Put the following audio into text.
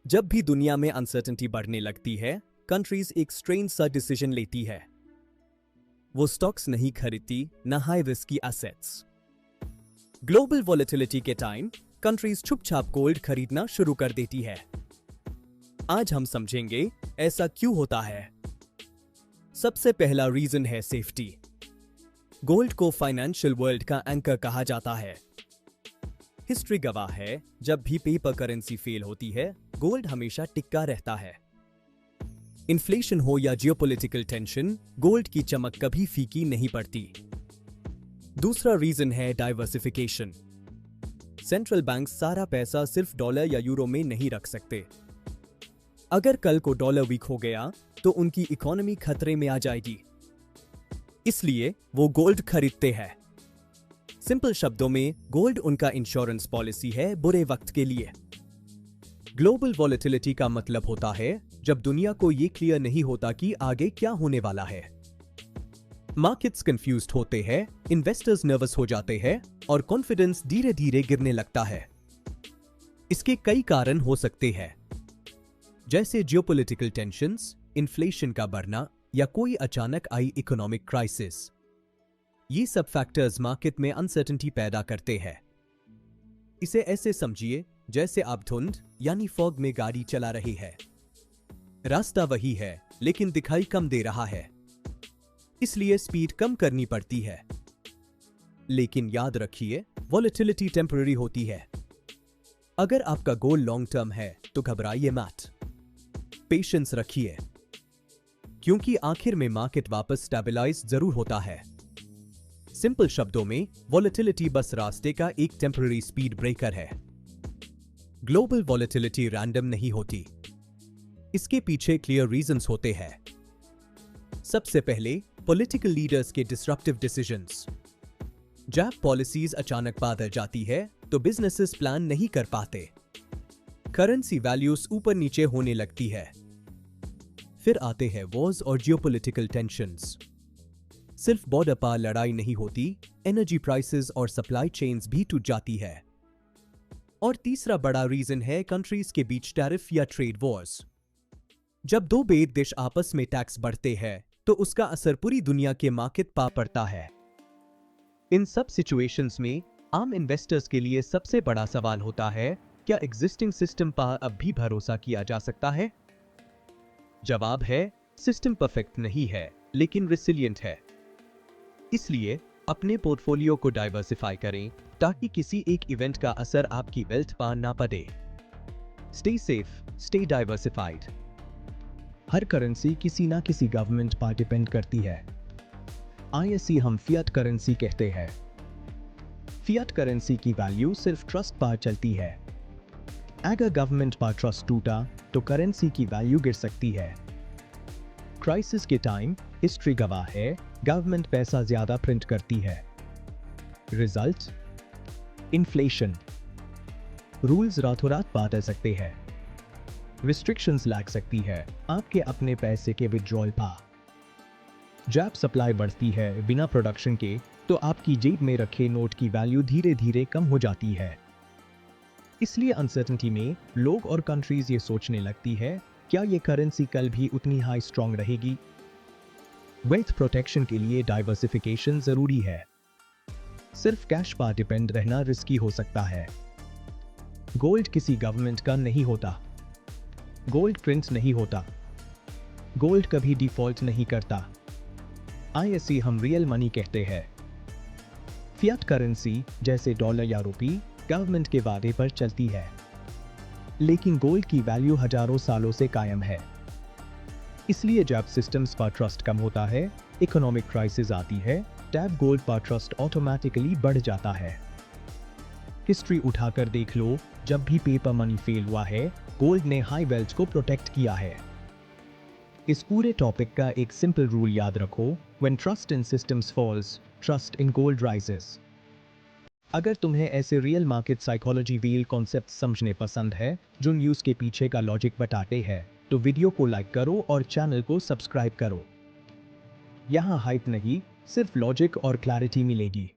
जब भी दुनिया में अनसर्टेनिटी बढ़ने लगती है, कंट्रीज एक स्ट्रेंज सा डिसीजन लेती है। वो स्टॉक्स नहीं खरीदती, न हाई रिस्क की एसेट्स। ग्लोबल वॉलेटिलिटी के टाइम कंट्रीज छुपछाप गोल्ड खरीदना शुरू कर देती है। आज हम समझेंगे ऐसा क्यों होता है। सबसे पहला रीजन है सेफ्टी। गोल्ड को फाइनेंशियल वर्ल्ड का एंकर कहा जाता है। हिस्ट्री गवाह है, जब भी पेपर करेंसी फेल होती है, गोल्ड हमेशा टिका रहता है। इन्फ्लेशन हो या जियोपॉलिटिकल टेंशन, गोल्ड की चमक कभी फीकी नहीं पड़ती। दूसरा रीजन है डाइवर्सिफिकेशन। सेंट्रल बैंक सारा पैसा सिर्फ डॉलर या यूरो में नहीं रख सकते। अगर कल को डॉलर वीक हो गया तो उनकी इकोनॉमी खतरे में आ जाएगी। इसलिए वो गोल्ड खरीदते हैं। सिंपल शब्दों में, गोल्ड उनका इंश्योरेंस पॉलिसी है बुरे वक्त के लिए। ग्लोबल वॉलेटिलिटी का मतलब होता है जब दुनिया को यह क्लियर नहीं होता कि आगे क्या होने वाला है। मार्केट्स कंफ्यूज्ड होते हैं, इन्वेस्टर्स नर्वस हो जाते हैं और कॉन्फिडेंस धीरे धीरे गिरने लगता है। इसके कई कारण हो सकते हैं, जैसे जियोपॉलिटिकल टेंशंस, इन्फ्लेशन का बढ़ना या कोई अचानक आई इकोनॉमिक क्राइसिस। ये सब फैक्टर्स मार्केट में अनसर्टेनिटी पैदा करते हैं। इसे ऐसे समझिए जैसे आप धुंध यानी फॉग में गाड़ी चला रही है। रास्ता वही है लेकिन दिखाई कम दे रहा है, इसलिए स्पीड कम करनी पड़ती है। लेकिन याद रखिए, वॉलेटिलिटी टेम्पररी होती है। अगर आपका गोल लॉन्ग टर्म है तो घबराइए मत, पेशेंस रखिए, क्योंकि आखिर में मार्केट वापस स्टेबलाइज जरूर होता है। सिंपल शब्दों में, वॉलेटिलिटी बस रास्ते का एक टेम्पररी स्पीड ब्रेकर है। ग्लोबल वॉलेटिलिटी रैंडम नहीं होती, इसके पीछे क्लियर रीजंस होते हैं। सबसे पहले, पॉलिटिकल लीडर्स के डिसरप्टिव डिसीजंस। जब पॉलिसीज अचानक बदल जाती है तो बिजनेसेस प्लान नहीं कर पाते। करेंसी वैल्यूज ऊपर नीचे होने लगती है। फिर आते हैं वॉर्स और जियोपॉलिटिकल टेंशंस। सिर्फ बॉर्डर पार लड़ाई नहीं होती, एनर्जी प्राइसेस और सप्लाई चेन्स भी टूट जाती है। और तीसरा बड़ा रीजन है कंट्रीज के बीच टैरिफ या ट्रेड वॉर्स। जब दो बड़े देश आपस में टैक्स बढ़ते हैं तो उसका असर पूरी दुनिया के मार्केट पर पड़ता है। इन सब सिचुएशंस में आम इन्वेस्टर्स के लिए सबसे बड़ा सवाल होता है, क्या एग्जिस्टिंग सिस्टम पर अब भी भरोसा किया जा सकता है? जवाब है, सिस्टम परफेक्ट नहीं है लेकिन रिसिलिएंट है। इसलिए अपने पोर्टफोलियो को डाइवर्सिफाई करें ताकि किसी एक इवेंट का असर आपकी वेल्थ पर ना पड़े। Stay safe, stay diversified. हर करेंसी किसी ना किसी गवर्नमेंट पर डिपेंड करती है। ISE हम फिएट करेंसी कहते हैं। फिएट करेंसी की वैल्यू सिर्फ ट्रस्ट पर चलती है। अगर गवर्नमेंट पर ट्रस्ट टूटा तो करेंसी की वैल्यू गिर सकती है। क्राइसिस के टाइम हिस्ट्री गवाह है, गवर्नमेंट पैसा ज्यादा प्रिंट करती है। Result, inflation. रूल्स रातों रात बदल सकते हैं। रिस्ट्रिक्शंस लग सकती है आपके अपने पैसे के विड्रॉल पर। जब सप्लाई बढ़ती है बिना प्रोडक्शन के तो आपकी जेब में रखे नोट की वैल्यू धीरे धीरे कम हो जाती है। इसलिए अनसर्टेनिटी में लोग और कंट्रीज ये सोचने लगती है, क्या ये करेंसी कल भी उतनी हाई स्ट्रांग रहेगी? वेल्थ प्रोटेक्शन के लिए डाइवर्सिफिकेशन जरूरी है। सिर्फ कैश पर डिपेंड रहना रिस्की हो सकता है। गोल्ड किसी गवर्नमेंट का नहीं होता। गोल्ड प्रिंट नहीं होता। गोल्ड कभी डिफॉल्ट नहीं करता। ISE हम रियल मनी कहते हैं। फिएट करेंसी जैसे डॉलर या रुपी गवर्नमेंट के वादे पर चलती है, लेकिन गोल्ड की वैल्यू हजारों सालों से कायम है। इसलिए जब सिस्टम्स पर ट्रस्ट कम होता है, इकोनॉमिक क्राइसिस आती है, तब गोल्ड पर ट्रस्ट ऑटोमेटिकली बढ़ जाता है। हिस्ट्री उठाकर देख लो, जब भी पेपर मनी फेल हुआ है, गोल्ड ने हाई वेल्थ को प्रोटेक्ट किया है। इस पूरे टॉपिक का एक सिंपल रूल याद रखो, when trust in systems falls, trust in gold rises. अगर तुम्हें ऐसे real market psychology wheel concept समझने पसंद है जो न्यूज़ के पीछे का लॉजिक बताते हैं, तो वीडियो को लाइक करो और चैनल को सब्सक्राइब करो। यहाँ हाइप नहीं, सिर्फ लॉजिक और क्लैरिटी मिलेगी।